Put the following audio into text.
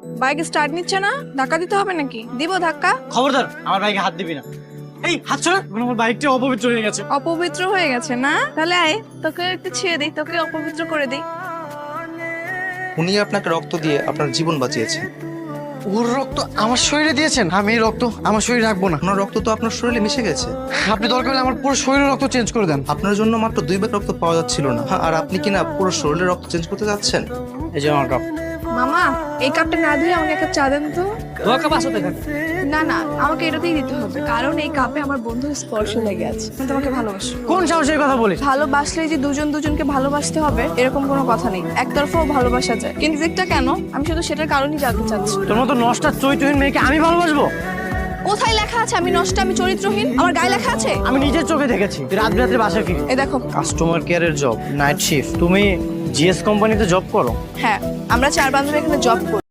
Bike start নিচ্ছে না, ধাক্কা দিতে হবে নাকি? দিব ধাক্কা? খবরদার আমার বাইকে হাত দিবি না। এই হাত ছড়া, আমার বাইকটা অপবিত্র হয়ে গেছে। অপবিত্র হয়ে গেছে না? তাহলে আয়, তোকে একটু ছেড়ে দিই, তোকে অপবিত্র করে দিই। উনি আপনাকে রক্ত দিয়ে আপনার জীবন বাঁচিয়েছেন। ওর রক্ত আমার শরীরে দিয়েছেন, আমি এই রক্ত আমার শরীরে রাখবো না। আপনার রক্ত তো আপনার শরীরে মিশে গেছে। আপনি দরকার হলে আমার পুরো শরীরের রক্ত চেঞ্জ করে দেন। আপনার জন্য মাত্র 2 ব্যাগ রক্ত পাওয়া যাচ্ছিল না, আর আপনি কিনা পুরো শরীরের রক্ত চেঞ্জ করতে যাচ্ছেন। এই যে আমার কাপ। মামা, এই কাপটা না ধুয়ে আমাকে একটা চা দেন তো। তোমার কাপ আসতে থাক। না না, আমাকে এটাতেই দিতে হবে, কারণ এই কাপে আমার বন্ধুর স্পর্শ লেগে আছে। আমি তোমাকে ভালোবাসি। কোন সাহসের কথা বলিস? ভালোবাসলে যে দুজন দুজনকে ভালোবাসতে হবে এরকম কোনো কথা নেই। একতরফাও ভালোবাসা যায়, কিন্তু দিকটা কেন আমি শুধু সেটার কারণই জানতে চাচ্ছি। তোর মতো নষ্টা চরিত্রহীন মেয়েকে আমি ভালোবাসবো? কোথায় লেখা আছে আমি নষ্ট, আমি চরিত্রহীন? আমার গায়ে লেখা আছে? আমি নিজের চোখে দেখেছি রাত বিরাতে বাসায় ফিরি। এই দেখো। কাস্টমার কেয়ারের জব, নাইট শিফট। তুমি জিএস কোম্পানিতে জব করো? হ্যাঁ, আমরা 4 বান্ধবী এখানে জব করি।